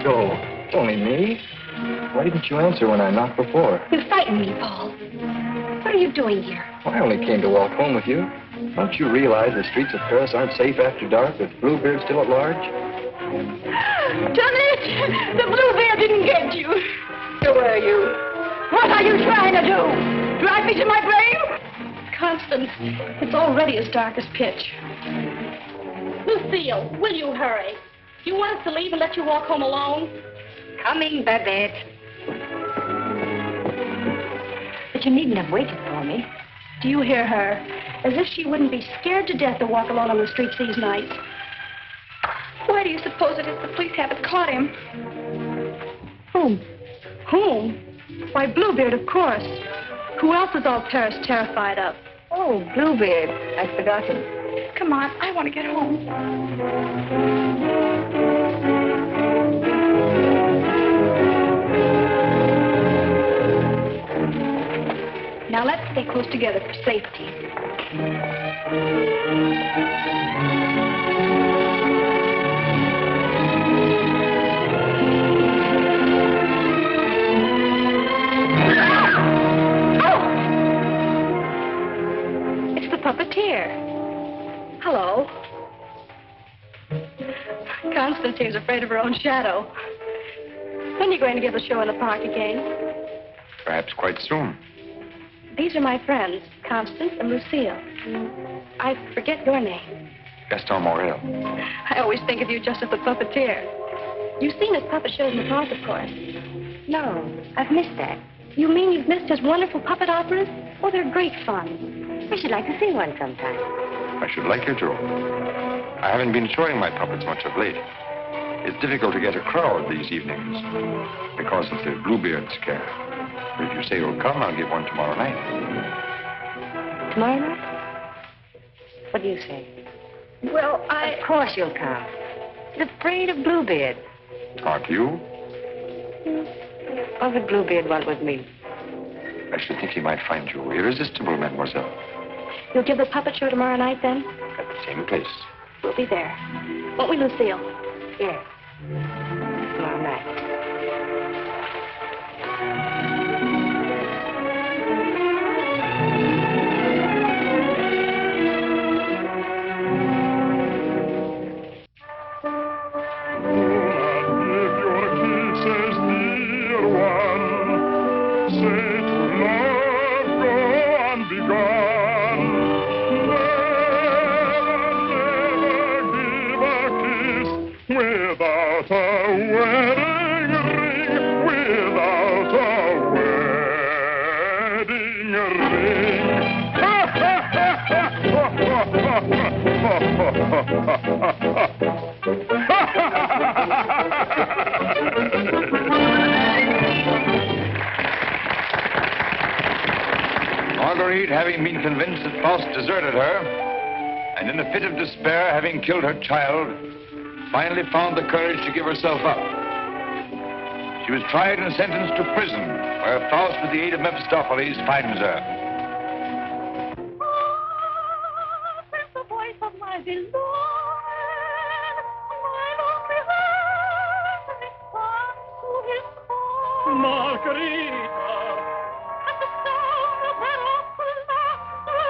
Margot. It's only me. Why didn't you answer when I knocked before? You frightened me, Paul. What are you doing here? Well, I only came to walk home with you. Don't you realize the streets of Paris aren't safe after dark with Bluebeard still at large? Johnny, the Bluebeard didn't get you. Who are you? What are you trying to do? Drive me to my grave? Constance, it's already as dark as pitch. Lucille, will you hurry? Do you want us to leave and let you walk home alone? Coming, Babette. But you needn't have waited for me. Do you hear her? As if she wouldn't be scared to death to walk alone on the streets these nights. Why do you suppose it is the police haven't caught him? Whom? Whom? Why, Bluebeard, of course. Who else is all Paris terrified of? Oh, Bluebeard. I'd forgotten. Come on, I want to get home. Now let's stay close together for safety. Puppeteer. Hello. Constance here's afraid of her own shadow. When are you going to give the show in the park again? Perhaps quite soon. These are my friends, Constance and Lucille. I forget your name. Gaston Morrell. I always think of you just as the puppeteer. You've seen his puppet shows in the park, of course. No, I've missed that. You mean you've missed his wonderful puppet operas? Oh, they're great fun. I should like to see one sometime. I should like you to. I haven't been showing my puppets much of late. It's difficult to get a crowd these evenings because of the Bluebeard scare. But if you say you'll come, I'll give one tomorrow night. Tomorrow night? What do you say? Well, Of course you'll come. He's afraid of Bluebeard. Aren't you? What would Bluebeard want with me? I should think he might find you irresistible, mademoiselle. You'll give the puppet show tomorrow night, then? At the same place. We'll be there. Won't we, Lucille? Yes. Tomorrow night. Marguerite, having been convinced that Faust deserted her, and in a fit of despair, having killed her child, finally found the courage to give herself up. She was tried and sentenced to prison, where Faust, with the aid of Mephistopheles, finds her. It's the voice of my beloved, Margarita. At the sound of her awful laughter,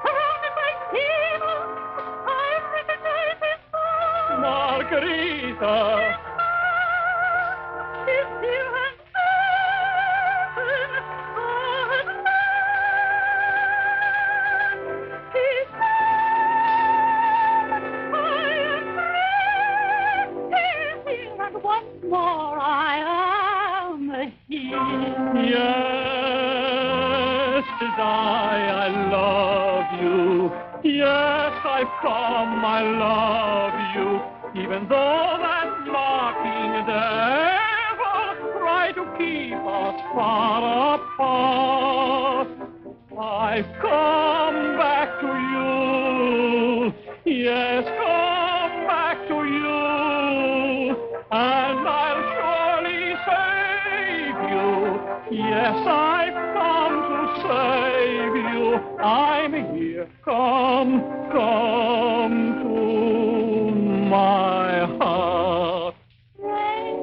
surrounded by demons, I recognize his voice. Margarita. His dear and he said, and once more I am here. Yes, 'tis I love you. Yes, I've come, I love you. Even though that mocking devil try to keep us far apart, I've come back to you. Yes, come back to you. And I'll surely save you. Yes, I've come to save you. I'm here. Come to my heart. Rain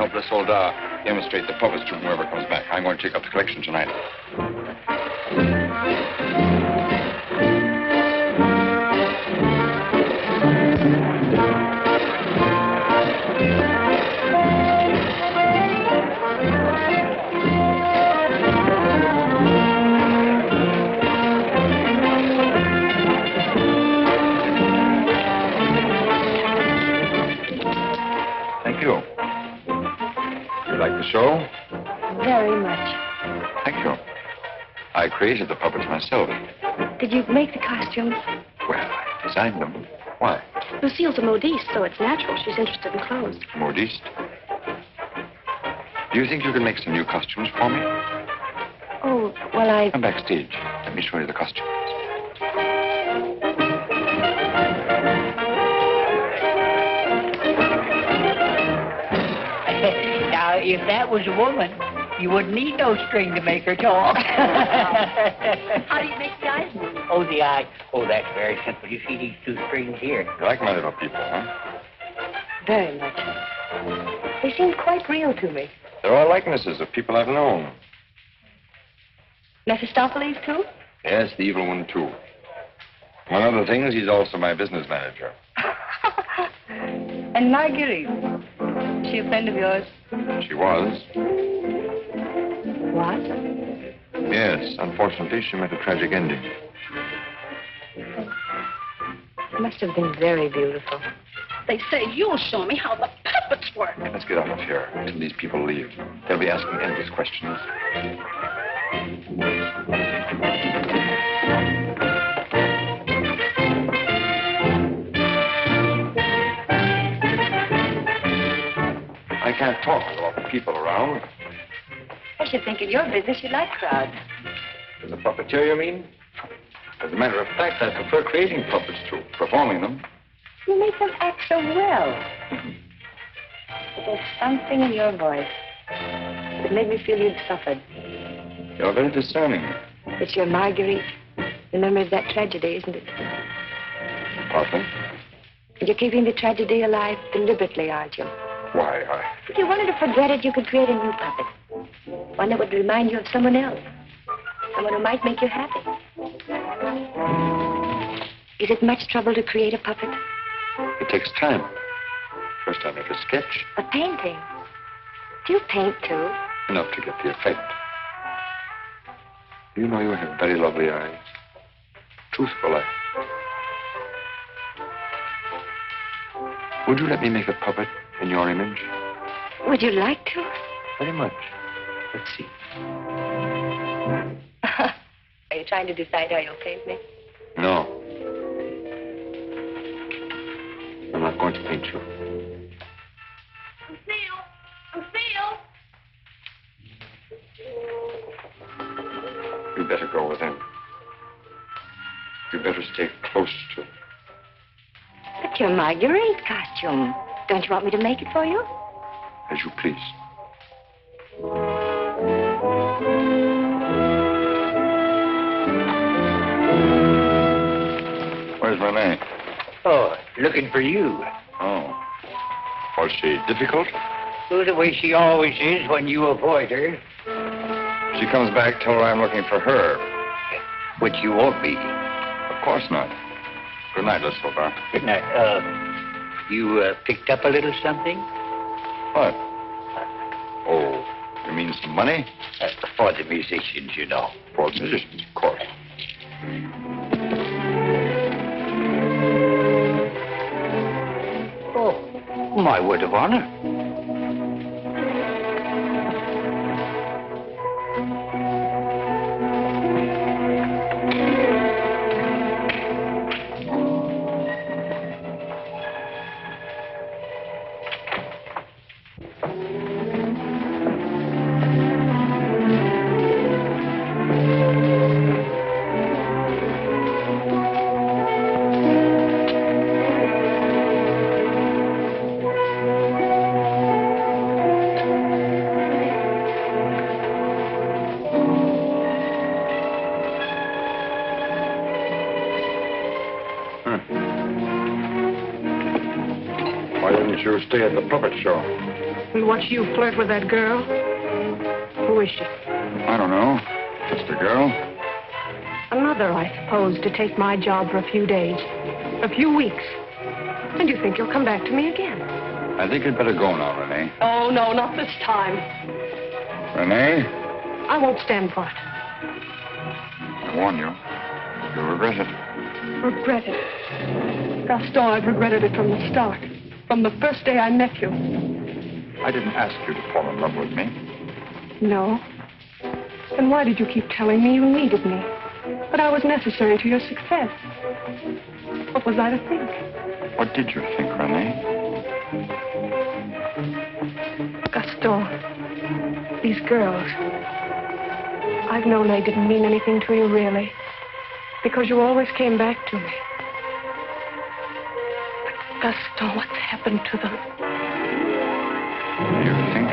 The Soldat demonstrate the puppets to whoever comes back. I'm going to take up the collection tonight. Thank you. You like the show? Very much. Thank you. I created the puppets myself. Did you make the costumes? Well, I designed them. Why? Lucille's a modiste, so it's natural. She's interested in clothes. Modiste? Do you think you can make some new costumes for me? Oh, well, Come backstage. Let me show you the costumes. Now, if that was a woman, you wouldn't need no string to make her talk. How do you make the eyes move? Oh, the eye. Oh, that's very simple. You see these two strings here? You like my little people, huh? Very much. They seem quite real to me. They're all likenesses of people I've known. Mephistopheles, too? Yes, the evil one, too. Among other things, he's also my business manager. And Marguerite. Is she a friend of yours? She was. What? Yes, unfortunately, she met a tragic ending. It must have been very beautiful. They say you'll show me how the puppets work. Let's get out of here until these people leave. They'll be asking endless questions. I can't talk with all the people around. I should think in your business you like crowds. As a puppeteer, you mean? As a matter of fact, I prefer creating puppets to performing them. You make them act so well. But there's something in your voice that made me feel you'd suffered. You're very discerning. It's your Marguerite. The memory of that tragedy, isn't it? Partly. And you're keeping the tragedy alive deliberately, aren't you? Why, If you wanted to forget it, you could create a new puppet. One that would remind you of someone else. Someone who might make you happy. Is it much trouble to create a puppet? It takes time. First I make a sketch. A painting? Do you paint, too? Enough to get the effect. You know you have very lovely eyes. Truthful eyes. Would you let me make a puppet in your image? Would you like to? Very much. Let's see. Are you trying to decide how you'll paint me? No. I'm not going to paint you. Lucille! You'd better go with him. You'd better stay close to him. But your Marguerite costume. Don't you want me to make it for you? As you please. Where's Renee? Oh, looking for you. Oh. Was she difficult? Oh, the way she always is when you avoid her. She comes back, tell her I'm looking for her. Which you won't be. Of course not. Good night, Miss Soldat. Good night. You picked up a little something? What? Oh, you mean some money? For the musicians, you know. For the musicians, of course. Oh, my word of honor. want you to stay at the puppet show. And watch you flirt with that girl? Who is she? I don't know. Just a girl. Another, I suppose, to take my job for a few days. A few weeks. And you think you'll come back to me again? I think you'd better go now, Renee. Oh, no, not this time. Renee? I won't stand for it. I warn you. You'll regret it. Regret it? Gaston, I've regretted it from the start. From the first day I met you. I didn't ask you to fall in love with me. No. Then why did you keep telling me you needed me? That I was necessary to your success? What was I to think? What did you think, Renee? Gaston, these girls, I've known they didn't mean anything to you, really. Because you always came back to me. But Gaston, what's happened to them? You think?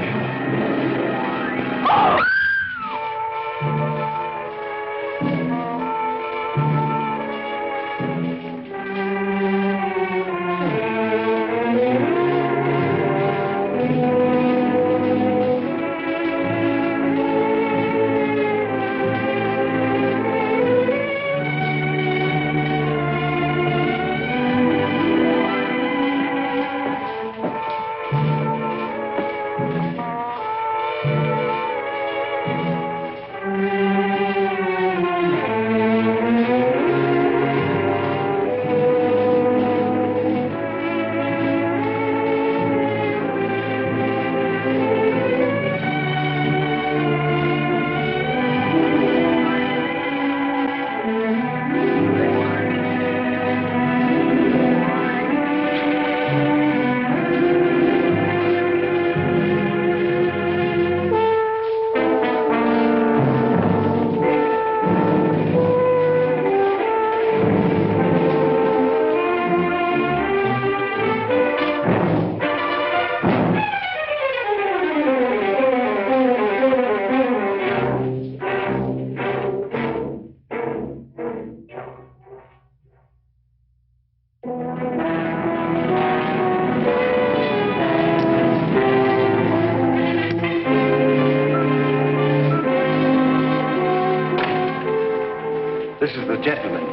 This is the gentleman.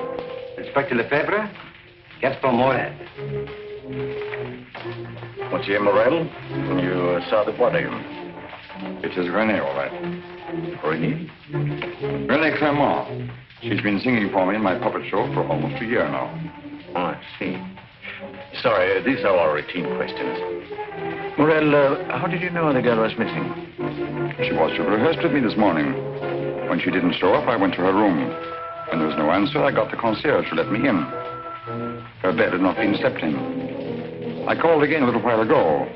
Inspector Lefevre, Gaston Morrell. Monsieur Morrell, you saw the body. It is Renee, all right. Renee? Renee Clermont. She's been singing for me in my puppet show for almost a year now. Oh, I see. Sorry, these are all routine questions. Morrell, how did you know the girl was missing? She was to rehearse with me this morning. When she didn't show up, I went to her room. When there was no answer, I got the concierge to let me in. Her bed had not been slept in. I called again a little while ago.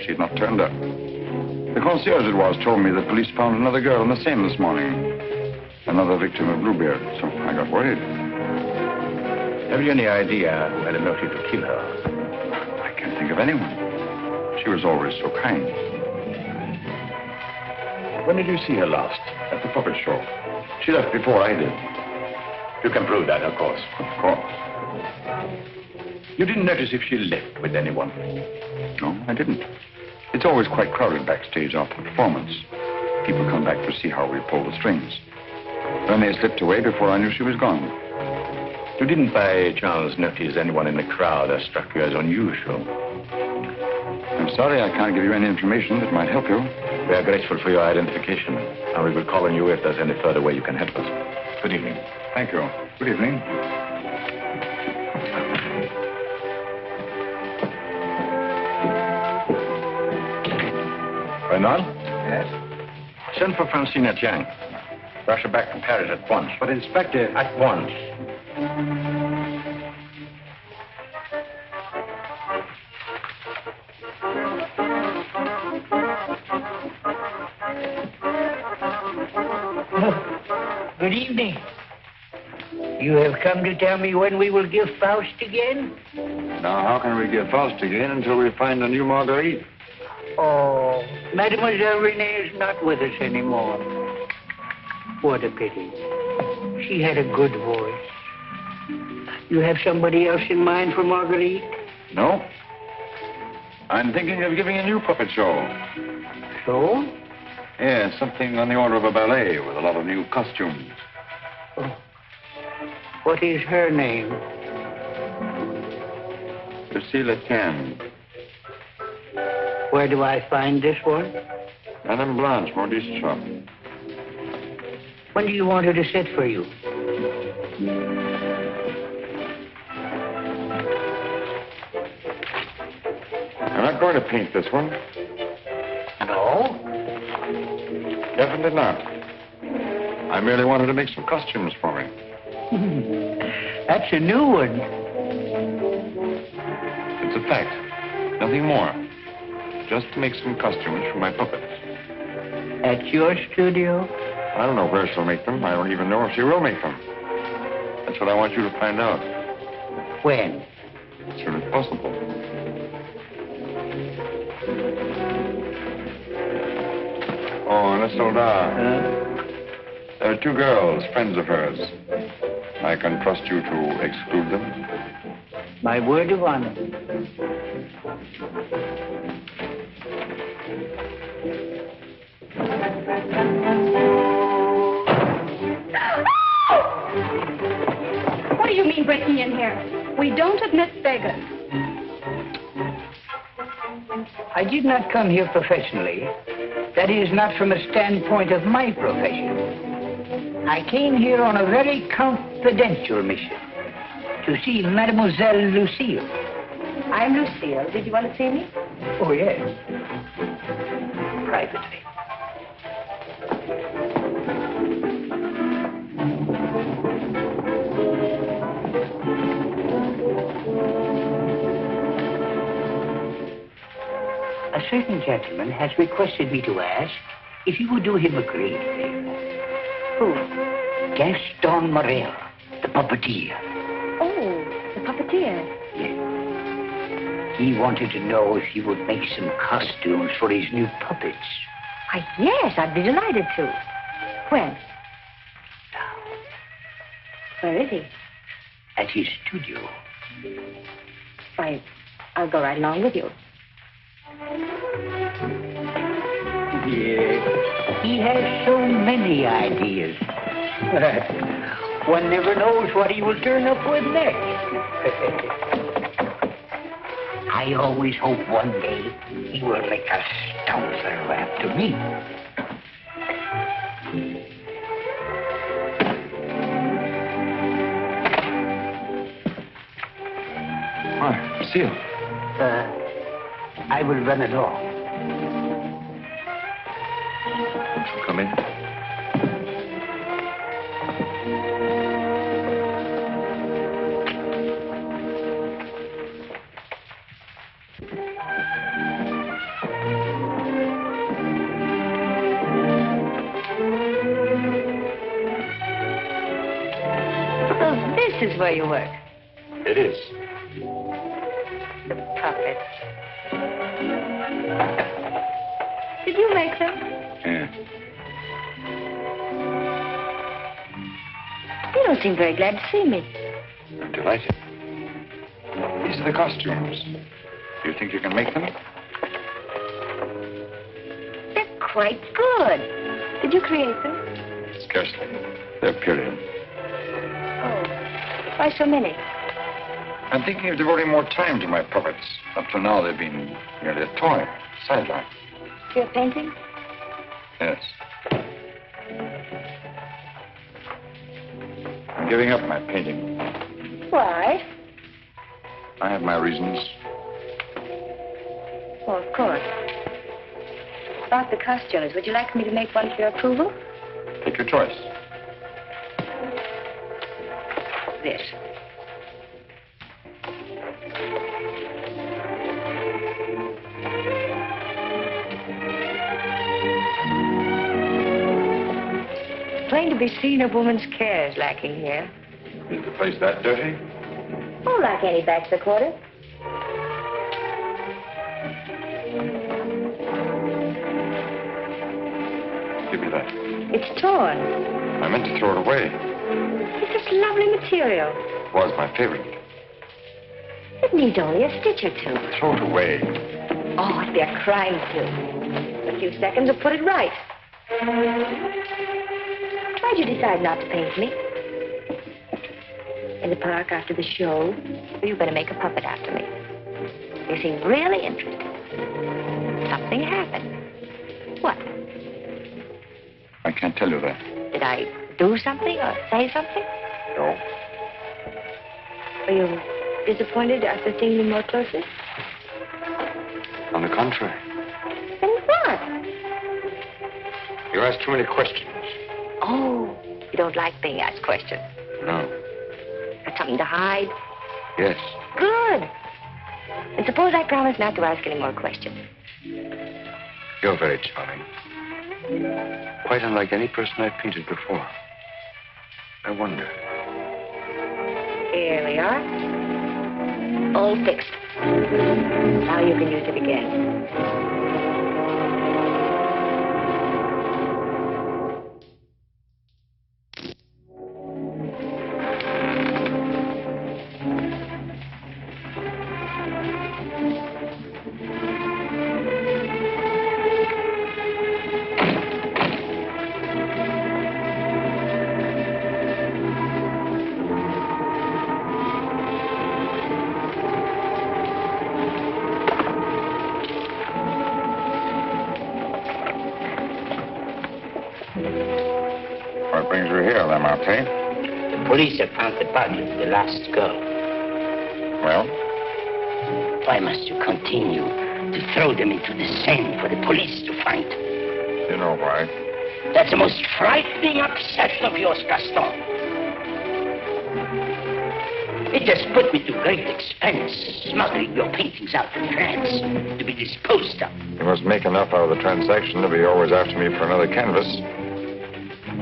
She had not turned up. The concierge it was told me the police found another girl in the Seine this morning. Another victim of Bluebeard, so I got worried. Have you any idea who had a motive to kill her? I can't think of anyone. She was always so kind. When did you see her last? At the puppet show. She left before I did. You can prove that, of course. Of course. You didn't notice if she left with anyone? No, I didn't. It's always quite crowded backstage after the performance. People come back to see how we pull the strings. Renee slipped away before I knew she was gone. You didn't by chance notice anyone in the crowd that struck you as unusual? I'm sorry I can't give you any information that might help you. We are grateful for your identification, and we will call on you if there's any further way you can help us. Good evening. Thank you. Good evening. Renard? Yes? Send for Francine at Yang. Rush her back to Paris at once. But, Inspector... At once. Good evening. You have come to tell me when we will give Faust again? Now, how can we give Faust again until we find a new Marguerite? Oh, Mademoiselle Renee is not with us anymore. What a pity. She had a good voice. You have somebody else in mind for Marguerite? No. I'm thinking of giving a new puppet show. So? Yeah, something on the order of a ballet with a lot of new costumes. Oh. What is her name? Lucille can. Where do I find this one? Madame Blanche, Maurice shop. When do you want her to sit for you? I'm not going to paint this one. No? Definitely not. I merely wanted to make some costumes for me. That's a new one. It's a fact. Nothing more. Just to make some costumes for my puppets. At your studio? I don't know where she'll make them. I don't even know if she will make them. That's what I want you to find out. When? As soon as possible. Oh, and a Soldat. There are two girls, friends of hers. I can trust you to exclude them? My word of honor. What do you mean breaking in here? We don't admit beggars. I did not come here professionally. That is, not from a standpoint of my profession. I came here on a very confidential mission to see Mademoiselle Lucille. I'm Lucille. Did you want to see me? Oh, yes. Privately. A certain gentleman has requested me to ask if you would do him a great favor. Who? Gaston Morrell, the puppeteer. Oh, the puppeteer. Yes. He wanted to know if you would make some costumes for his new puppets. Yes, I'd be delighted to. When? Now, Where is he? at his studio. I'll go right along with you. Yes. He has so many ideas. One never knows what he will turn up with next. I always hope one day he will make a Stossel after me. Hi, Lucille. I will run along. Come in. So this is where you work. It is. The puppets. Did you make them? Yeah. You don't seem very glad to see me. I'm delighted. These are the costumes. Do you think you can make them? They're quite good. Did you create them? Scarcely. They're period. Oh, why so many? I'm thinking of devoting more time to my puppets. Up till now, they've been merely a toy, sideline. You're painting? Yes. I'm giving up my painting. Why? I have my reasons. Oh, of course. About the costumes, would you like me to make one for your approval? Take your choice. This. Plain to be seen a woman's care is lacking here. Is the place that dirty? Oh, like any bachelor quarters. Give me that. It's torn. I meant to throw it away. It's this lovely material. It was my favorite. It needs only a stitch or two. Throw it away. Oh, it'd be a crime to. A few seconds will put it right. Why'd you decide not to paint me? In the park after the show, you better make a puppet after me. You seem really interested. Something happened. What? I can't tell you that. Did I do something or say something? No. Were you disappointed after seeing me more closely? On the contrary. Then what? You asked too many questions. Oh, you don't like being asked questions. No. Got something to hide? Yes. Good. And suppose I promise not to ask any more questions. You're very charming. Quite unlike any person I've painted before. I wonder. Here we are. All fixed. Now you can use it again. What brings you here, Lamarte? The police have found the body of the last girl. Well? Why must you continue to throw them into the Seine for the police to find? You know why. That's the most frightening obsession of yours, Gaston. It has put me to great expense, smuggling your paintings out of France to be disposed of. You must make enough out of the transaction to be always after me for another canvas.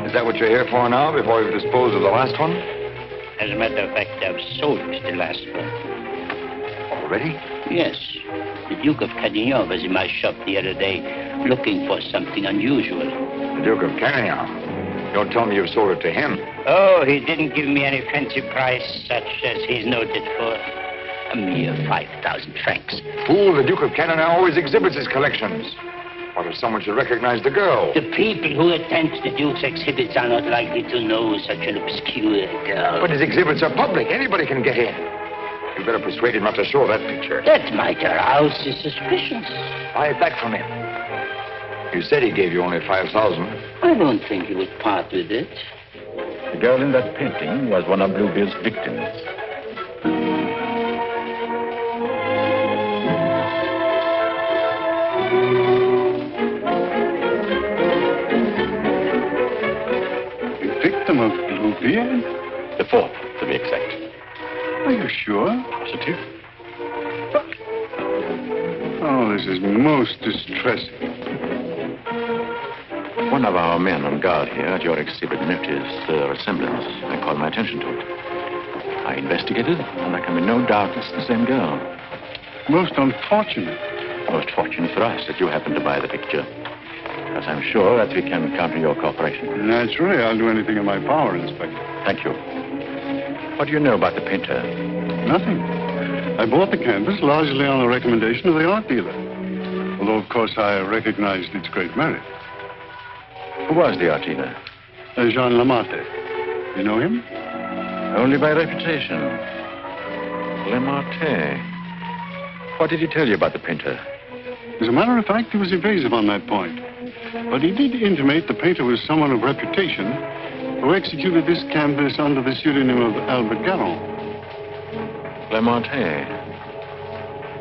Is that what you're here for now, before you've disposed of the last one? As a matter of fact, I've sold the last one. Already? Yes. The Duke of Carradin was in my shop the other day, looking for something unusual. The Duke of Carradin? Don't tell me you've sold it to him. Oh, he didn't give me any fancy price, such as he's noted for. A mere 5,000 francs. Fool, the Duke of Carradin always exhibits his collections. What if someone should recognize the girl? The people who attend the Duke's exhibits are not likely to know such an obscure girl. But his exhibits are public. Anybody can get in. You better persuade him not to show that picture. That might arouse his suspicions. Buy it back from him. You said he gave you only 5,000. I don't think he would part with it. The girl in that painting was one of Bluebeard's victims. Victim of Bluebeard? The fourth, to be exact. Are you sure? Positive. Oh, this is most distressing. One of our men on guard here at your exhibit noticed the resemblance. I called my attention to it. I investigated, and there can be no doubt it's the same girl. Most unfortunate. Most fortunate for us that you happened to buy the picture. Because I'm sure that we can count on your cooperation. Naturally, I'll do anything in my power, Inspector. Thank you. What do you know about the painter? Nothing. I bought the canvas largely on the recommendation of the art dealer. Although, of course, I recognized its great merit. Who was the art dealer? Jean Lamarte. You know him? Only by reputation. Lamarte. What did he tell you about the painter? As a matter of fact, he was evasive on that point. But he did intimate the painter was someone of reputation who executed this canvas under the pseudonym of Albert Garon. Lamarte.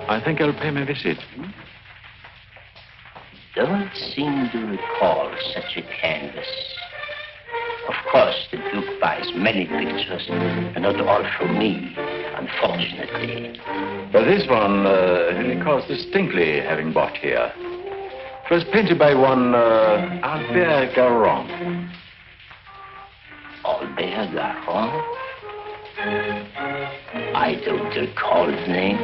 I think I'll pay him a visit. Don't seem to recall such a canvas. Of course, the Duke buys many pictures, and not all from me, unfortunately. But this one, he recalls distinctly having bought here. It was painted by one Albert Garon. Albert Garon? I don't recall the name.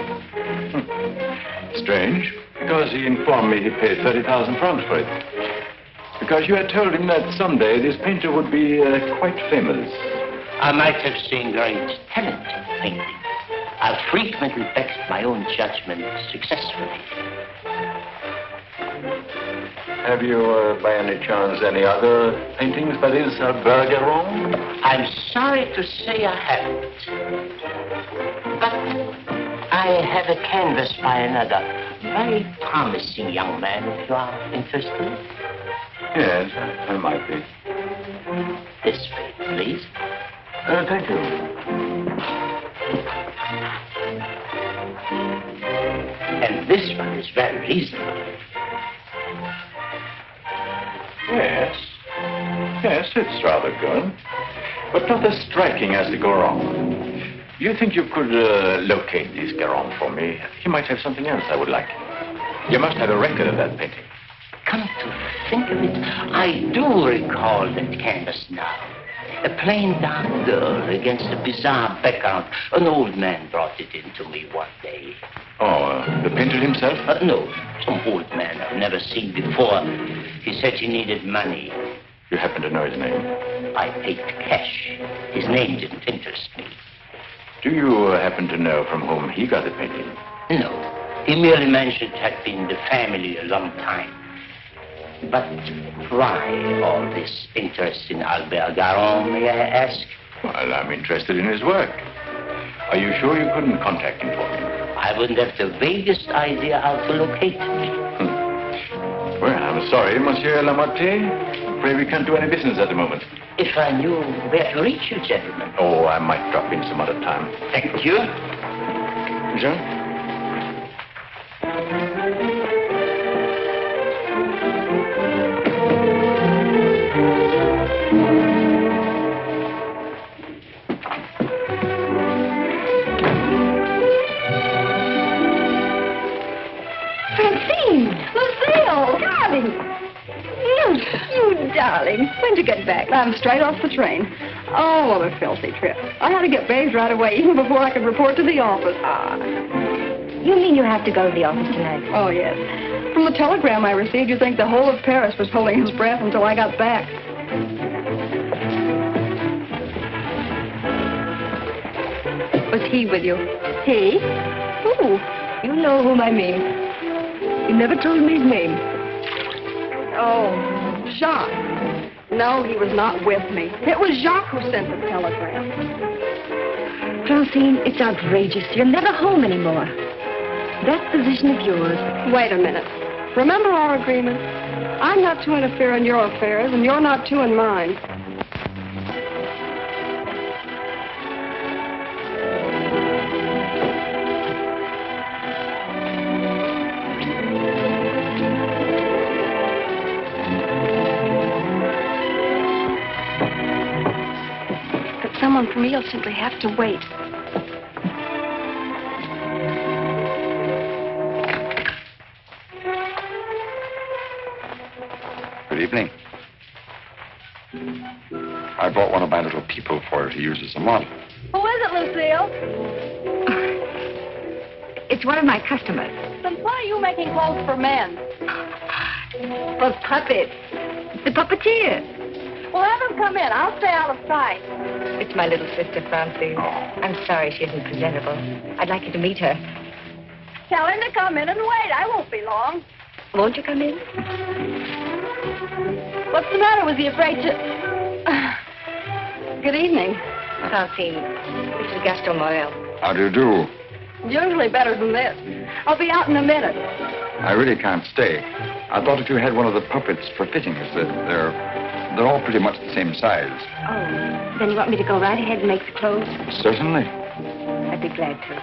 Strange, because he informed me he paid 30,000 francs for it. Because you had told him that someday this painter would be quite famous. I might have seen great talent in painting. I've frequently backed my own judgment successfully. Have you, by any chance, any other paintings by this Bergeron? I'm sorry to say I haven't. But I have a canvas by another very promising young man, if you are interested. Yes, I might be. This way, please. Thank you. And this one is very reasonable. Yes. Yes, it's rather good. But not as striking as the Garon. Do you think you could locate this Garon for me? He might have something else I would like. You must have a record of that painting. Come to think of it, I do recall that canvas now. A plain dark girl against a bizarre background. An old man brought it in to me one day. Oh, the painter himself? No, some old man I've never seen before. He said he needed money. You happen to know his name? I paid cash. His name didn't interest me. Do you happen to know from whom he got the painting? No. He merely mentioned it had been in the family a long time. But why all this interest in Albert Garon, may I ask? Well, I'm interested in his work. Are you sure you couldn't contact him for me? I wouldn't have the vaguest idea how to locate him. Well, I'm sorry, Monsieur Lamarte. Afraid we can't do any business at the moment. If I knew where to reach you, gentlemen. Oh, I might drop in some other time. Thank you. Jean? Francine! Lucille! Darling! You darling. When'd you get back? I'm straight off the train. Oh, what a filthy trip. I had to get bathed right away, even before I could report to the office. You mean you have to go to the office tonight? Oh, yes. From the telegram I received, you'd think the whole of Paris was holding his breath until I got back. Was he with you? He? Who? You know whom I mean. You never told me his name. Oh, Jacques. No, he was not with me. It was Jacques who sent the telegram. Francine, it's outrageous. You're never home anymore. That position of yours. Wait a minute. Remember our agreement? I'm not to interfere in your affairs, and you're not to in mine. Someone from me will simply have to wait. Good evening. I brought one of my little people for her to use as a model. Who is it, Lucille? It's one of my customers. Then why are you making clothes for men? For puppets. The puppeteer. Well, have him come in. I'll stay out of sight. It's my little sister, Francine. I'm sorry she isn't presentable. I'd like you to meet her. Tell him to come in and wait. I won't be long. Won't you come in? What's the matter? Was he afraid to... Good evening. Francine, this is Gaston Morrell. How do you do? Usually better than this. I'll be out in a minute. I really can't stay. I thought if you had one of the puppets for fittings, that they're all pretty much the same size. Oh, then you want me to go right ahead and make the clothes? Certainly. I'd be glad to.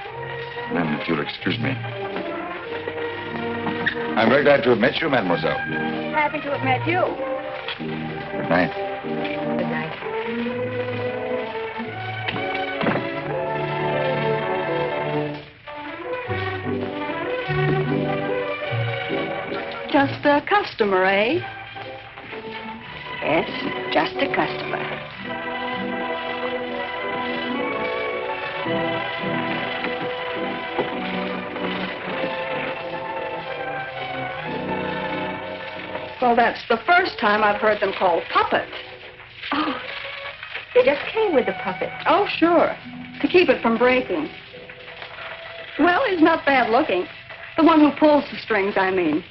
Then, if you'll excuse me. I'm very glad to have met you, mademoiselle. Happy to have met you. Good night. Good night. Just a customer, eh? Yes, just a customer. Well, that's the first time I've heard them called puppets. Oh, they just came with the puppet. Oh, sure. To keep it from breaking. Well, he's not bad looking. The one who pulls the strings, I mean.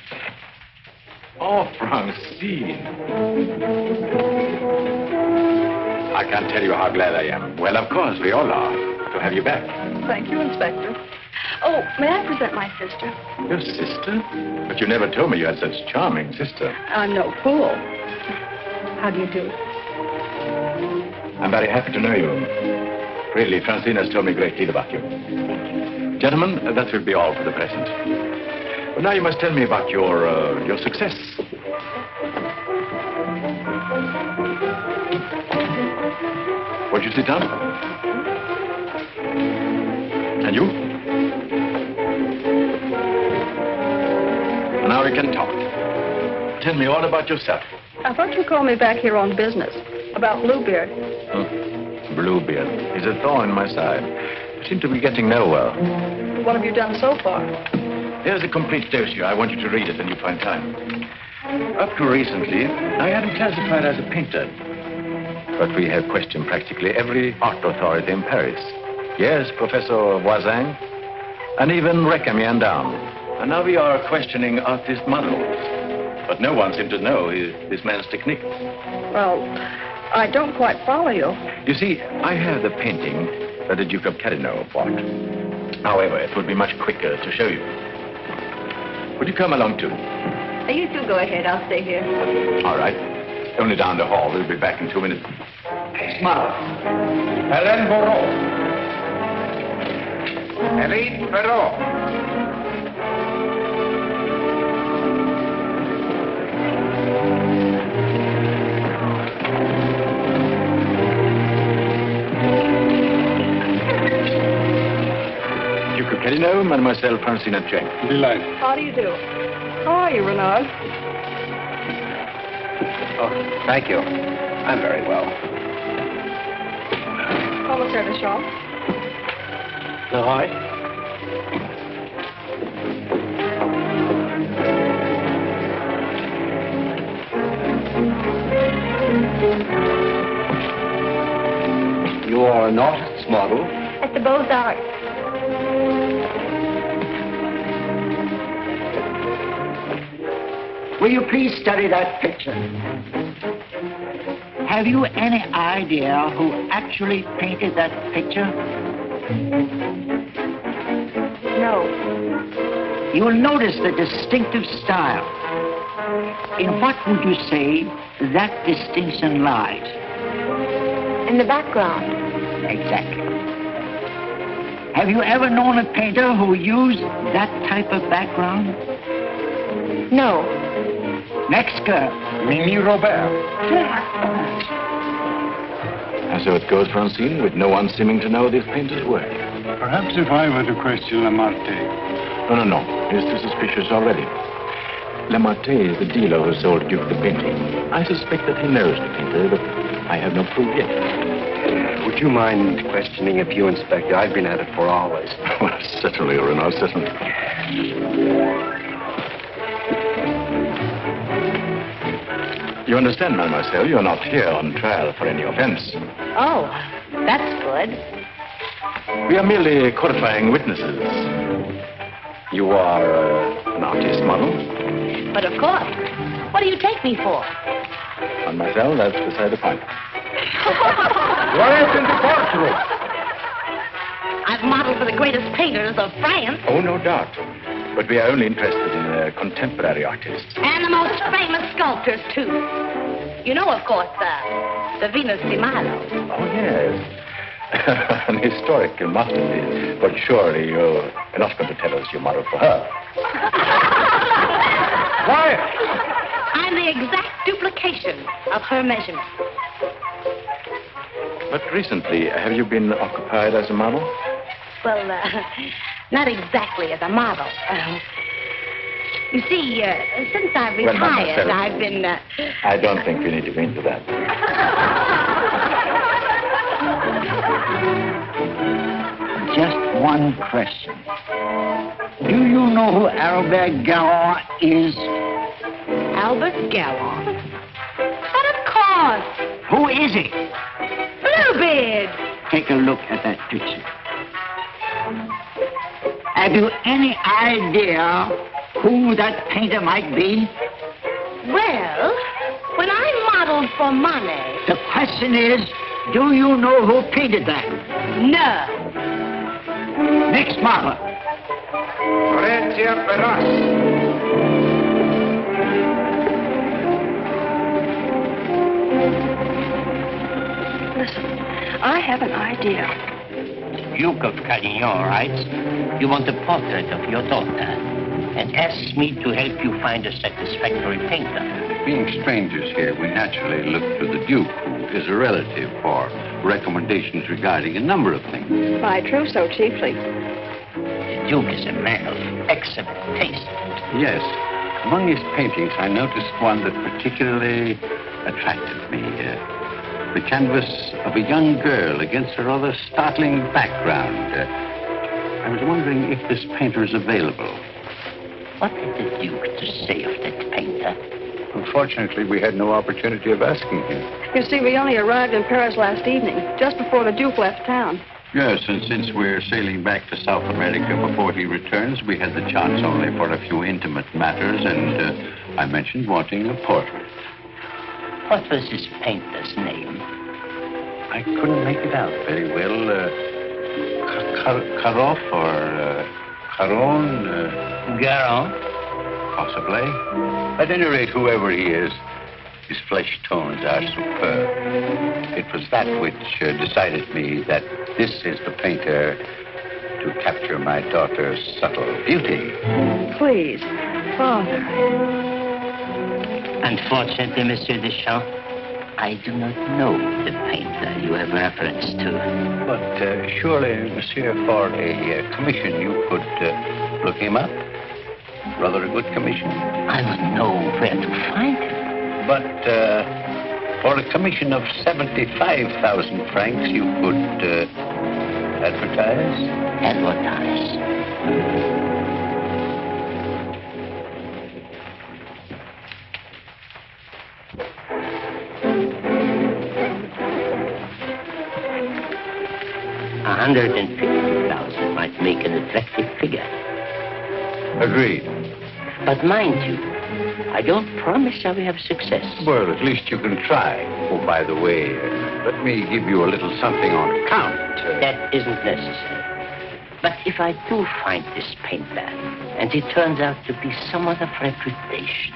Oh, Francine. I can't tell you how glad I am. Well, of course, we all are, to have you back. Thank you, Inspector. Oh, may I present my sister? Your sister? But you never told me you had such a charming sister. I'm no fool. How do you do? I'm very happy to know you. Really, Francine has told me a great deal about you. Gentlemen, that will be all for the present. But now you must tell me about your success. Won't you sit down? And you? Now we can talk. Tell me all about yourself. I thought you called me back here on business. About Bluebeard. Bluebeard. He's a thorn in my side. You seem to be getting nowhere. What have you done so far? Here's a complete dossier. I want you to read it when you find time. Up to recently, I had him classified as a painter. But we have questioned practically every art authority in Paris. Yes, Professor Voisin, and even Recamier down. And now we are questioning artist models. But no one seems to know this man's technique. Well, I don't quite follow you. You see, I have the painting that the Duke of Carradin bought. However, it would be much quicker to show you. Would you come along too? You two go ahead. I'll stay here. All right. Only down the hall. We'll be back in 2 minutes. Smile. Hélène Moreau. Elite Perrault. Duke of Carradin, Mademoiselle Francine G. Delighted. How do you do? How are you, Renard? Oh, thank you. I'm very well. Commissaire Deschamps. Leroy? You are an artist's model? At the Beaux-Arts. Will you please study that picture? Have you any idea who actually painted that picture? No. You will notice the distinctive style. In what would you say that distinction lies? In the background. Exactly. Have you ever known a painter who used that type of background? No. Next girl. Mimi Robert. And so it goes, Francine, with no one seeming to know this painter's work. Perhaps if I were to question Lamarte. No. He's too suspicious already. Lamarte is the dealer who sold Duke the painting. I suspect that he knows the painter, but I have no proof yet. Would you mind questioning a few, Inspector? I've been at it for hours. Well, certainly, Renard, certainly. You understand, mademoiselle, you're not here on trial for any offense. Oh, that's good. We are merely qualifying witnesses. You are an artist model? But of course. What do you take me for? Mademoiselle, that's beside the point. Right in the courtroom. I've modeled for the greatest painters of France. Oh, no doubt. But we are only interested in contemporary artists. And the most famous sculptors, too. You know, of course, the Venus de Milo. Oh, yes. An historical masterpiece. But surely you're not going to tell us you modeled for her. Quiet. I'm the exact duplication of her measurements. But recently, have you been occupied as a model? Well, not exactly as a model. You see, since I've Well, retired, mademoiselle, I've been... I don't think we need to go into that. Just one question. Do you know who Albert Garon is? Albert Garon? But of course. Who is he? Bluebeard. Take a look at that picture. Have you any idea who that painter might be? Well, when I modeled for Monet... The question is, do you know who painted that? No. Next model. Listen, I have an idea. Duke of Carradin writes, you want a portrait of your daughter and asks me to help you find a satisfactory painter. Being strangers here, we naturally look to the Duke, who is a relative, for recommendations regarding a number of things. My trousseau, chiefly. The Duke is a man of excellent taste. Yes. Among his paintings, I noticed one that particularly attracted me. The canvas of a young girl against a rather startling background. I was wondering if this painter is available. What had the Duke to say of that painter? Unfortunately, we had no opportunity of asking him. You see, we only arrived in Paris last evening, just before the Duke left town. Yes, and since we're sailing back to South America before he returns, we had the chance only for a few intimate matters, and I mentioned wanting a portrait. What was his painter's name? I couldn't make it out very well. Karoff or Caron? Garon? Possibly. At any rate, whoever he is, his flesh tones are superb. It was that which decided me that this is the painter to capture my daughter's subtle beauty. Please, Father. Unfortunately, Monsieur Deschamps, I do not know the painter you have reference to. But surely, Monsieur, for a commission, you could look him up. Rather a good commission. I would know where to find him. But for a commission of 75,000 francs, you could advertise? Advertise. 150,000 might make an attractive figure. Agreed. But mind you, I don't promise I will have success. Well, at least you can try. Oh, by the way, let me give you a little something on account. That isn't necessary. But if I do find this painter, and he turns out to be someone of reputation,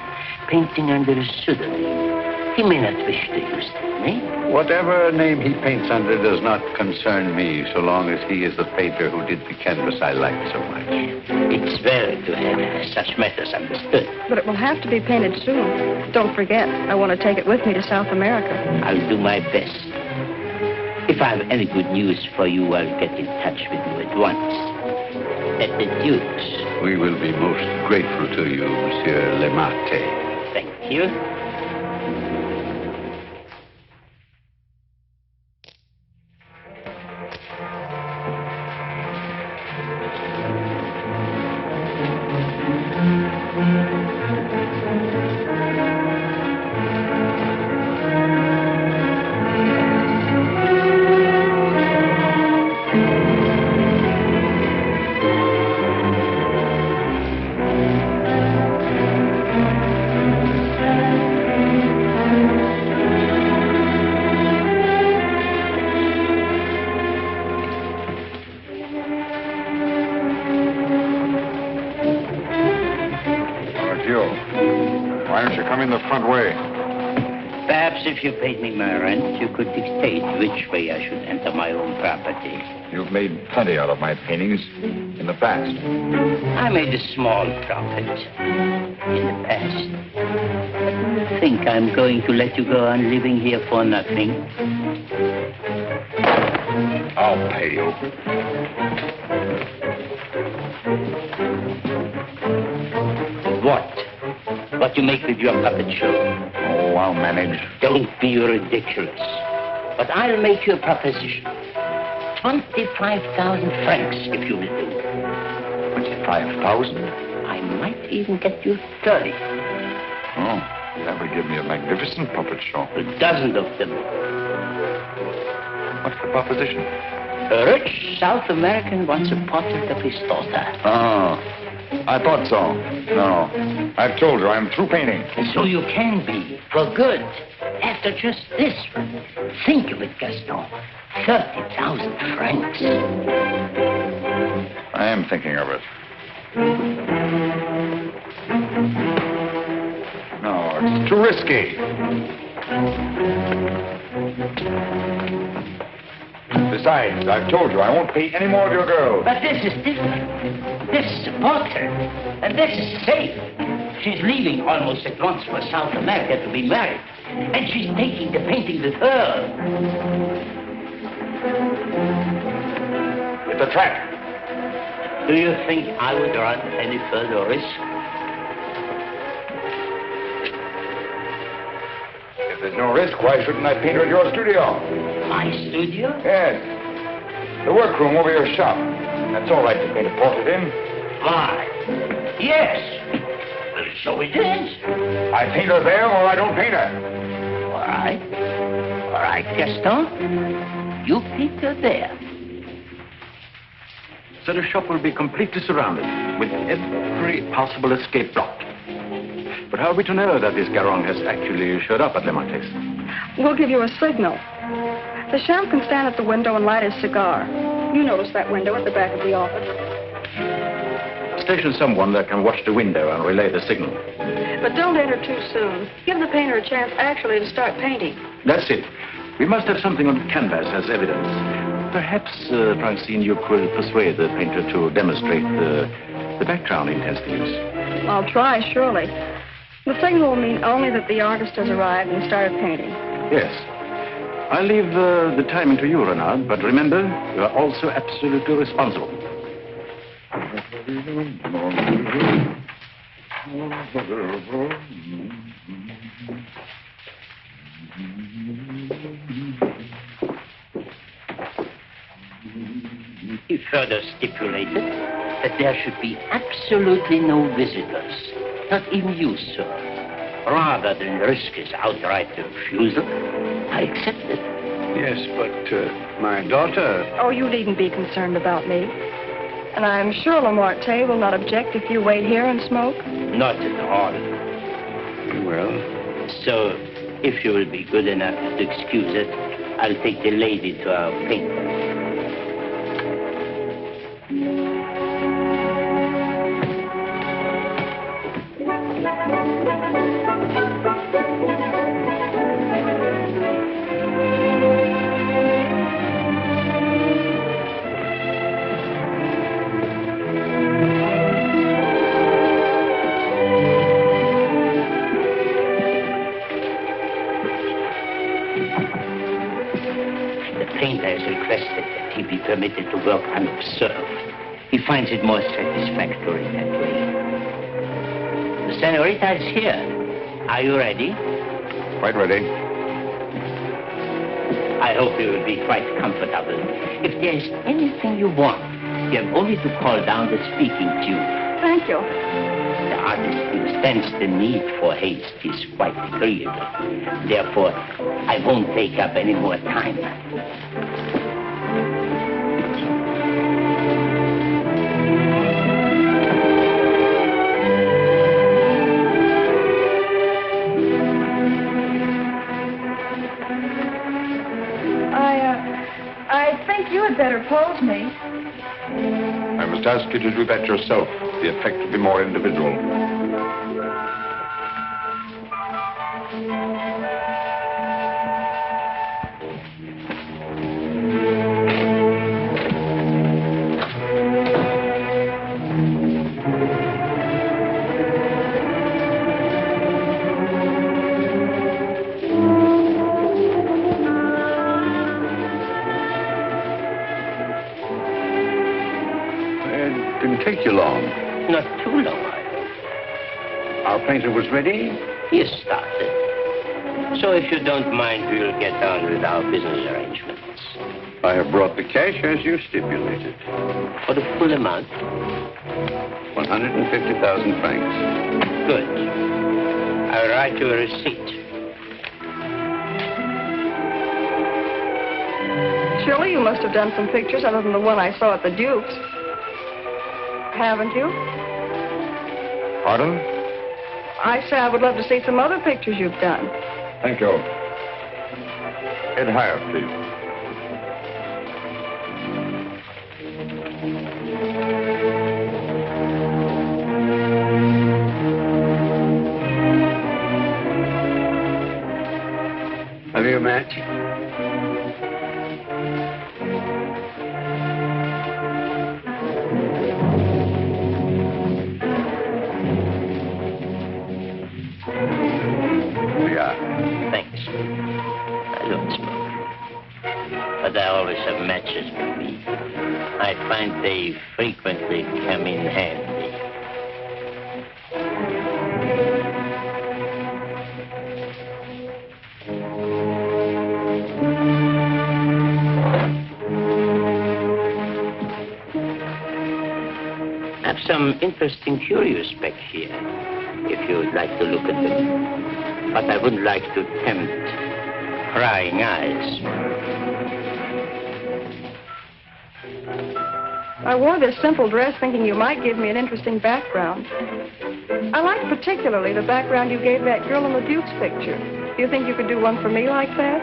painting under a pseudonym, he may not wish to use that name. Whatever name he paints under does not concern me, so long as he is the painter who did the canvas I like so much. It's well to have such matters understood. But it will have to be painted soon. Don't forget, I want to take it with me to South America. I'll do my best. If I have any good news for you, I'll get in touch with you at once. At the Duke's. We will be most grateful to you, Monsieur Lamarte. Thank you. If you paid me my rent, you could dictate which way I should enter my own property. You've made plenty out of my paintings in the past. I made a small profit in the past. But do you think I'm going to let you go on living here for nothing? I'll pay you. What? What you make with your puppet show? Oh, I'll manage. Don't be ridiculous. But I'll make you a proposition. 25,000 francs, if you will do. 25,000? I might even get you 30. Oh, that would give me a magnificent puppet show. A dozen of them. What's the proposition? A rich South American wants a portrait of his daughter. Oh, I thought so. No, I've told her I'm through painting. So you can be, for good. After just this one. Think of it, Gaston. 30,000 francs. I am thinking of it. No, it's too risky. Besides, I've told you I won't pay any more of your girls. But this is different. This is a portrait. And this is safe. She's leaving almost at once for South America to be married. And she's taking the painting with her. It's a trap. Do you think I would run any further risk? If there's no risk, why shouldn't I paint her at your studio? My studio? Yes. The workroom over your shop. That's all right to paint a portrait in. Why? Yes. Well, so it is. I paint her there or I don't paint her. All right. All right, Gaston. You paint her there. So the shop will be completely surrounded with every possible escape blocked. But how are we to know that this Garron has actually showed up at Lamarte's? We'll give you a signal. Deschamps can stand at the window and light his cigar. You notice that window at the back of the office. Station someone that can watch the window and relay the signal. But don't enter too soon. Give the painter a chance actually to start painting. That's it. We must have something on canvas as evidence. Perhaps, Francine, you could persuade the painter to demonstrate the background he intends to use. I'll try, surely. The signal will mean only that the artist has arrived and started painting. Yes. I'll leave the timing to you, Renard, but remember, you are also absolutely responsible. He further stipulated that there should be absolutely no visitors, not even you, sir. Rather than risk his outright refusal, I accepted. Yes, but my daughter... Oh, you needn't be concerned about me. And I'm sure Lamarte will not object if you wait here and smoke. Not at all. Well... So, if you will be good enough to excuse it, I'll take the lady to our painter. Permitted to work unobserved. He finds it more satisfactory that way. The senorita is here. Are you ready? Quite ready. I hope you will be quite comfortable. If there is anything you want, you have only to call down the speaking tube. Thank you. The artist understands the need for haste is quite agreeable. Therefore, I won't take up any more time. Better pose me. I must ask you to do that yourself. The effect will be more individual. Take you long. Not too long. Our painter was ready? He has started. So if you don't mind, we'll get on with our business arrangements. I have brought the cash as you stipulated. For the full amount? 150,000 francs. Good. I'll write you a receipt. Surely you must have done some pictures other than the one I saw at the Duke's. Haven't you? Pardon? I say I would love to see some other pictures you've done. Thank you. Head higher, please. Have you a match? Thanks. I don't smoke. But I always have matches with me. I find they frequently come in handy. I have some interesting curios back here, if you would like to look at them. But I wouldn't like to tempt prying eyes. I wore this simple dress thinking you might give me an interesting background. I like particularly the background you gave that girl in the Duke's picture. Do you think you could do one for me like that?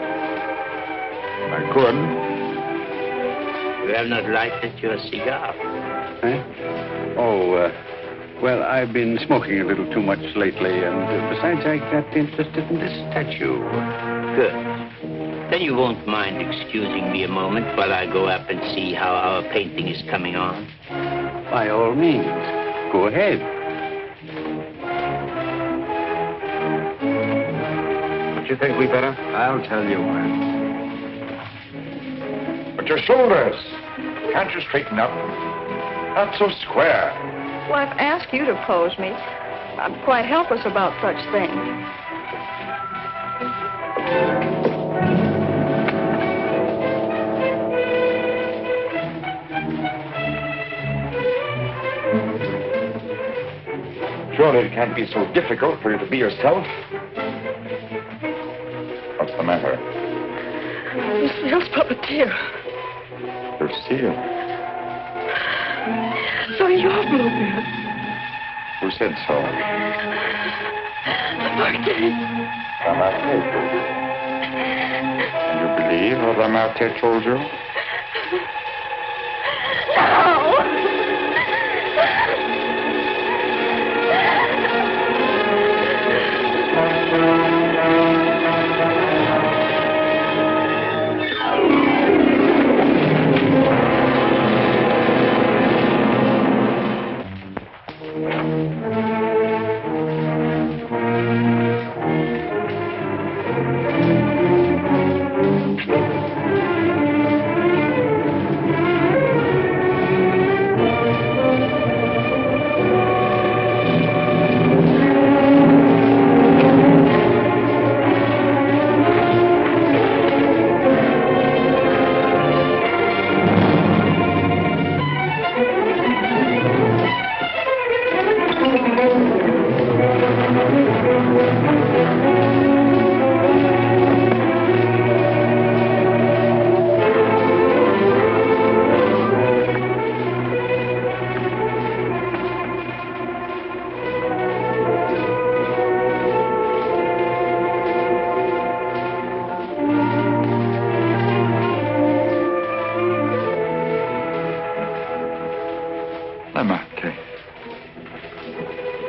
I could. You have not lighted your cigar. Oh, well, I've been smoking a little too much lately, and besides, I got interested in this statue. Good. Then you won't mind excusing me a moment while I go up and see how our painting is coming on? By all means. Go ahead. Don't you think we better? I'll tell you when. But your shoulders. Can't you straighten up? Not so square. Well, I've asked you to pose me. I'm quite helpless about such things. Surely it can't be so difficult for you to be yourself. What's the matter? Lucille's puppeteer. Lucille. So you're Bluebeard. Who said so? Lamarte. Lamarte told you. And you believe what Lamarte told you?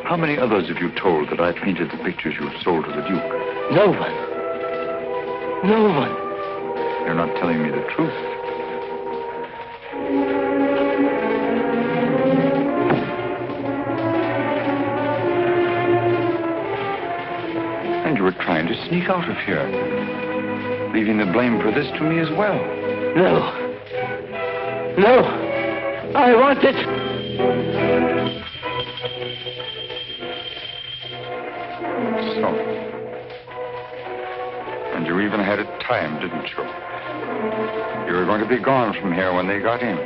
How many others have you told that I painted the pictures you have sold to the Duke? No one. No one. You're not telling me the truth. And you were trying to sneak out of here, leaving the blame for this to me as well. No. No. I want it. So. And you even had it timed, didn't you? You were going to be gone from here when they got in.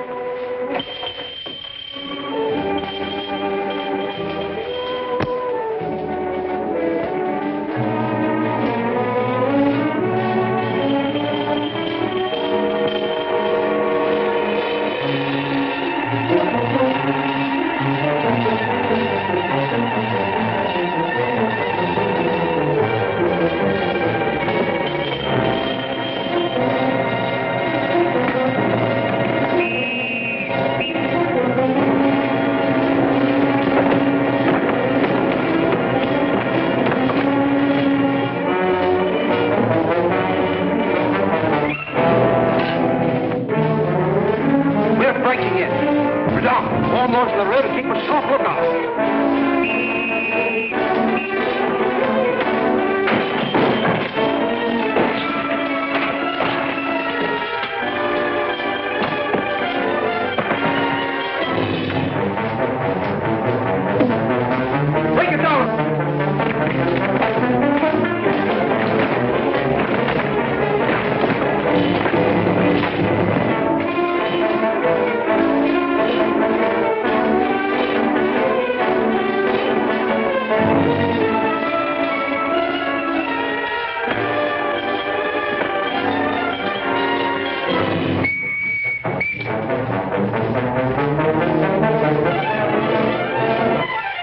Warn those in the rear to keep a sharp lookout.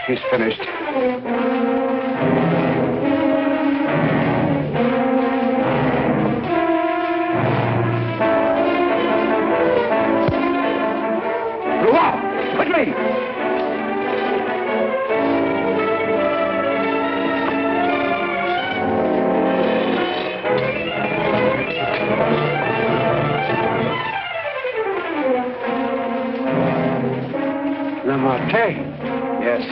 He's finished. Quickly! Lamarte? Yes.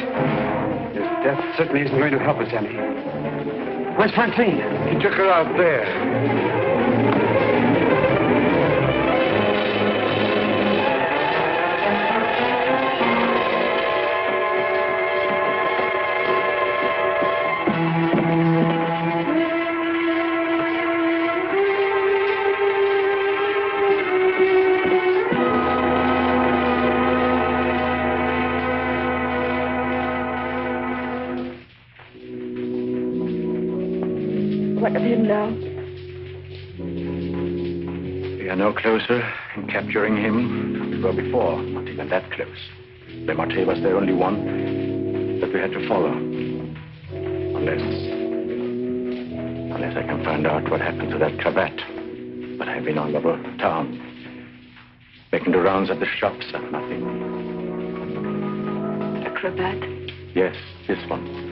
His death certainly isn't going to help us any. Where's Francine? He took her out there. What of him now? We are no closer in capturing him than we were before. Not even that close. Lamarte was the only one that we had to follow. Unless I can find out what happened to that cravat. But I've been all over town, making the rounds at the shops and nothing. The cravat? Yes, this one.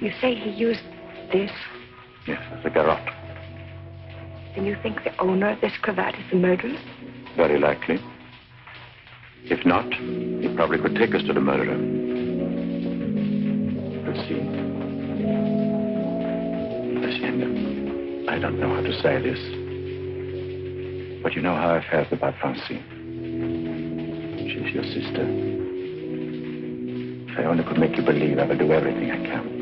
You say he used this? Yes, as a garrote. Then you think the owner of this cravat is the murderer? Very likely. If not, he probably could take us to the murderer. Let's see. Listen, I don't know how to say this. But you know how I felt about Francine. She's your sister. If I only could make you believe, I will do everything I can.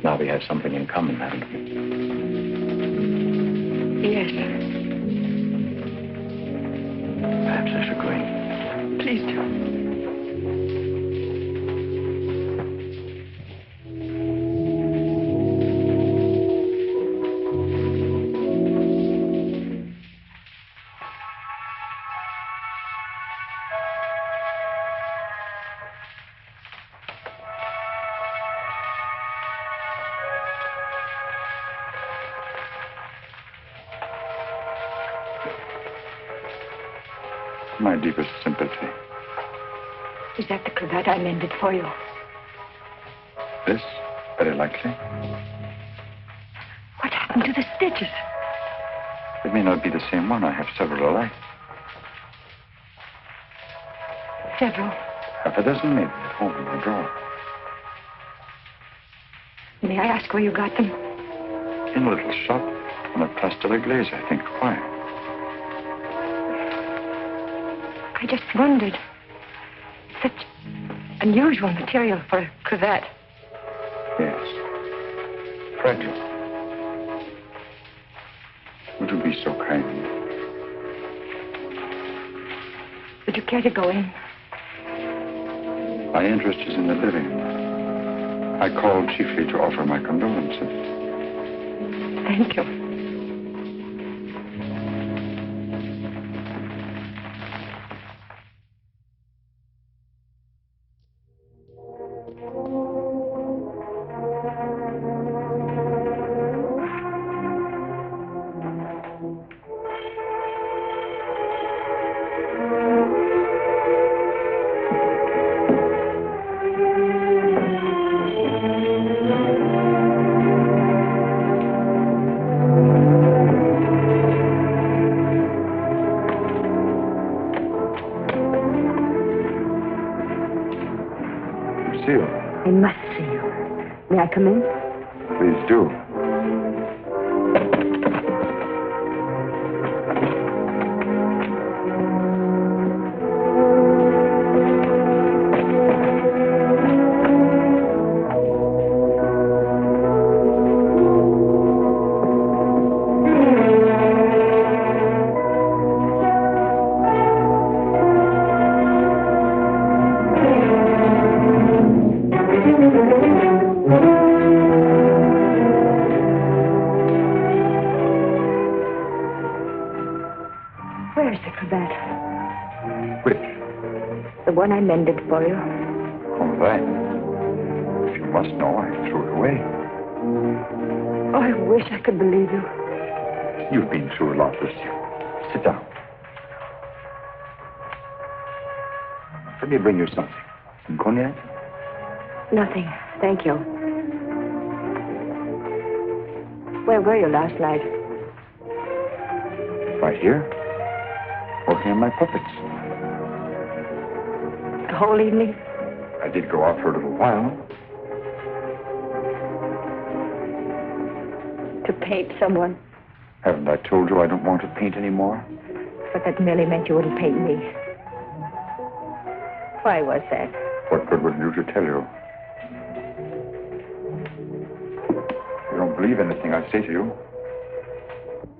Now we have something in common, haven't we? Yes. Perhaps I should go in. Please do. My deepest sympathy. Is that the cravat I mended for you? This? Very likely. What happened to the stitches? It may not be the same one. I have several alike. Several. Half a dozen maybe at home in my drawer. May I ask where you got them? In a little shop on a Place de la Glaise, I think. Why? I just wondered. Such unusual material for a cravat. Yes. Fragile. Would you be so kind? Would you care to go in? My interest is in the living. I called chiefly to offer my condolences. Thank you. May I come in? Please do. One I mended for you. Oh, that. If you must know, I threw it away. Oh, I wish I could believe you. You've been through a lot, Lucille. Sit down. Let me bring you something. Some cognac? Nothing, thank you. Where were you last night? Right here. Working on my puppets. The whole evening? I did go out for a little while. To paint someone. Haven't I told you I don't want to paint anymore? But that merely meant you wouldn't paint me. Why was that? What good would it do to tell you? You don't believe anything I say to you.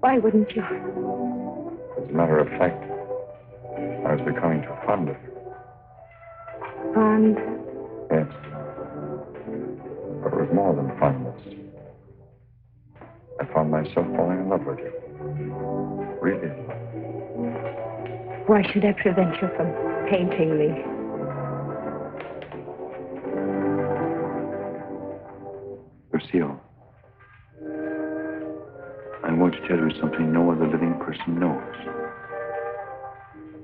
Why wouldn't you? As a matter of fact, I was becoming too fond of you. Fond? Yes. But it was more than fondness. I found myself falling in love with you. Really. Why should I prevent you from painting me? Lucille, I'm going to tell you something no other living person knows.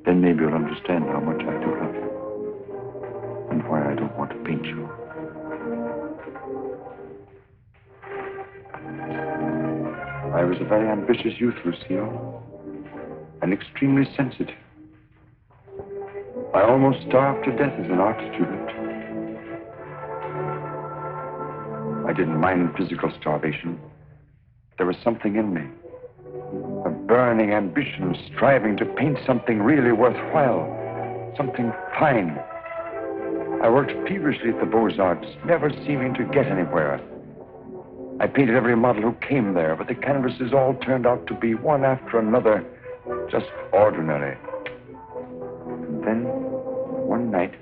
Then maybe you'll understand how much I do love you. And why I don't want to paint you. I was a very ambitious youth, Lucille, and extremely sensitive. I almost starved to death as an art student. I didn't mind physical starvation. There was something in me, a burning ambition striving to paint something really worthwhile, something fine. I worked feverishly at the Beaux-Arts, never seeming to get anywhere. I painted every model who came there, but the canvases all turned out to be one after another, just ordinary. And then, one night,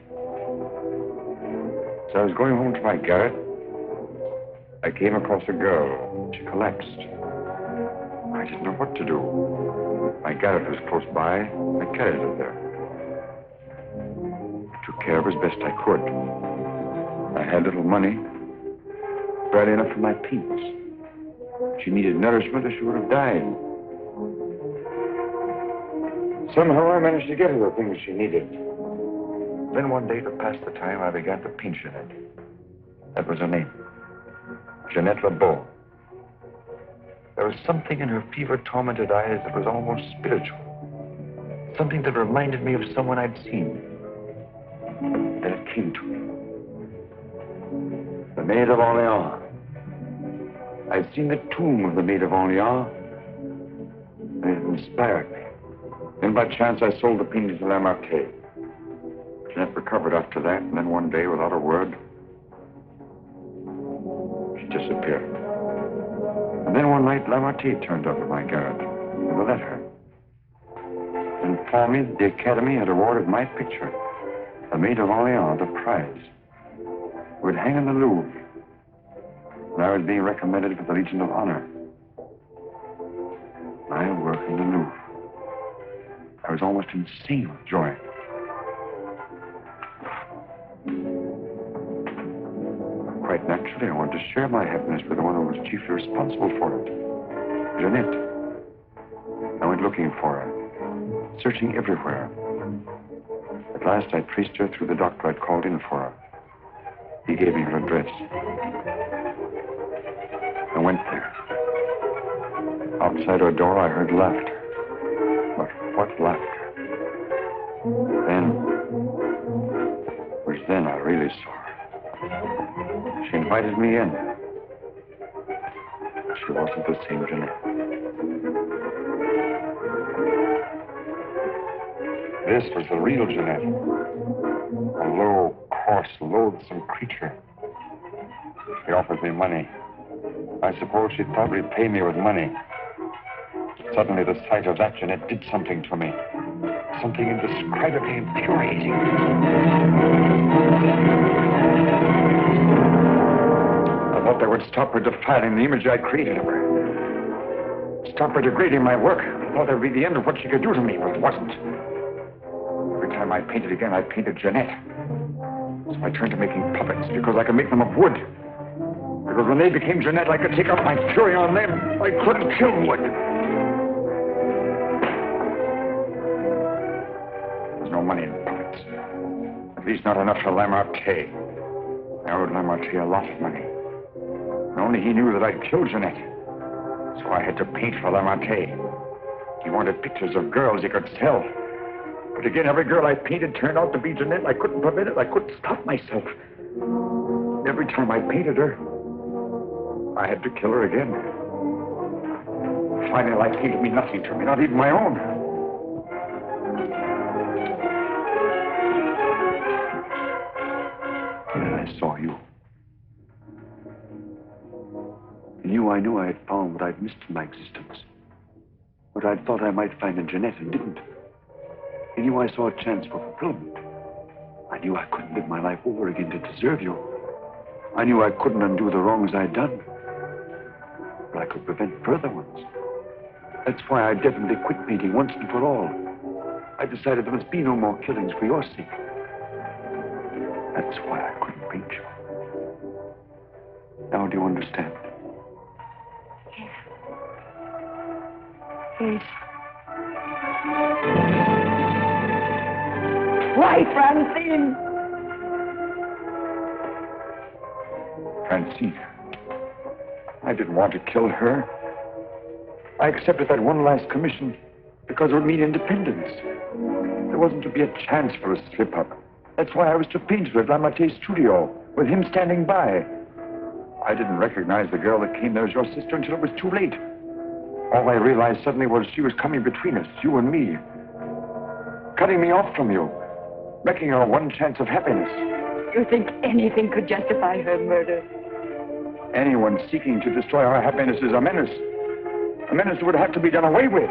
as I was going home to my garret, I came across a girl. She collapsed. I didn't know what to do. My garret was close by. I carried her there. I took care of her as best I could. I had little money, barely enough for my paints. She needed nourishment or she would have died. Somehow I managed to get her the things she needed. Then one day, to pass the time, I began to paint Jeanette. That was her name. Jeanette LeBeau. There was something in her fever-tormented eyes that was almost spiritual. Something that reminded me of someone I'd seen. Then it came to me. The Maid of Orleans. I'd seen the tomb of the Maid of Orleans, and it inspired me. Then by chance I sold the painting to Lamarte. Jeanette recovered after that, and then one day, without a word, she disappeared. And then one night, Lamarte turned up at my garret with a letter. And informed me that the Academy had awarded my picture, the Maid of Orleans, the prize. It would hang in the Louvre. And I was being recommended for the Legion of Honor. I work in the Louvre. I was almost insane with joy. Quite naturally, I wanted to share my happiness with the one who was chiefly responsible for it. Jeanette. I went looking for her, searching everywhere. At last, I traced her through the doctor I'd called in for her. He gave me her address. I went there. Outside her door, I heard laughter. But what laughter? Then I really saw her. She invited me in. She wasn't the same Jeanette. This was the real Jeanette. A low, coarse, loathsome creature. She offered me money. I suppose she thought she'd pay me with money. Suddenly, the sight of that Jeanette did something to me. Something indescribably infuriating. I thought that would stop her defiling the image I created of her. Stop her degrading my work. I thought that would be the end of what she could do to me, but it wasn't. Every time I painted again, I painted Jeanette. So I turned to making puppets because I could make them of wood. Because when they became Jeanette, I could take out my fury on them. I couldn't kill wood. There's no money in puppets. At least not enough for Lamarte. I owed Lamarte a lot of money. And only he knew that I'd killed Jeanette. So I had to paint for Lamarte. He wanted pictures of girls he could sell. But again, every girl I painted turned out to be Jeanette. I couldn't prevent it. I couldn't stop myself. Every time I painted her, I had to kill her again. Finally, life seemed to mean nothing to me, not even my own. And then I saw you. In you, I knew I had found what I'd missed in my existence. What I'd thought I might find in Jeanette and didn't. In you, I saw a chance for fulfillment. I knew I couldn't live my life over again to deserve you. I knew I couldn't undo the wrongs I'd done. But I could prevent further ones. That's why I definitely quit painting once and for all. I decided there must be no more killings for your sake. That's why I couldn't paint you. Now do you understand? Yes. Why, Francine? Francine. I didn't want to kill her. I accepted that one last commission because it would mean independence. There wasn't to be a chance for a slip-up. That's why I was to paint her at Lamarte's studio, with him standing by. I didn't recognize the girl that came there as your sister until it was too late. All I realized suddenly was she was coming between us, you and me. Cutting me off from you. Wrecking our one chance of happiness. You think anything could justify her murder? Anyone seeking to destroy our happiness is a menace. A menace that would have to be done away with.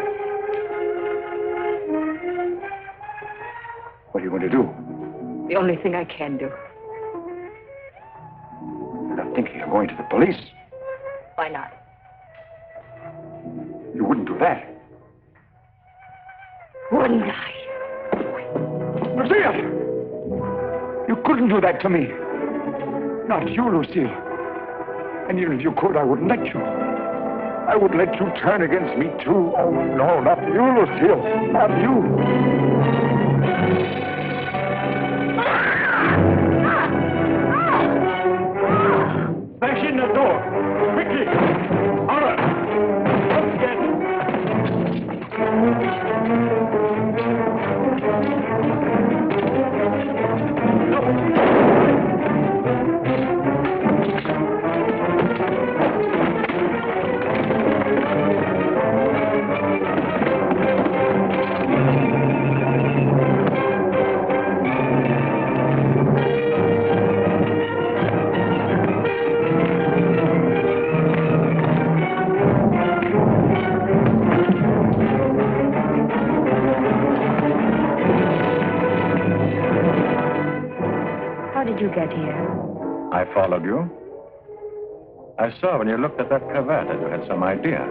What are you going to do? The only thing I can do. You're not thinking of going to the police. Why not? You wouldn't do that. Wouldn't I? Lucille! You couldn't do that to me. Not you, Lucille. And even if you could, I wouldn't let you. I would let you turn against me, too. Oh, no, not you, Lucille. Not you. Bash in the door. Quickly. Ulmer. Don't get you get here? I followed you. I saw when you looked at that cravat that you had some idea.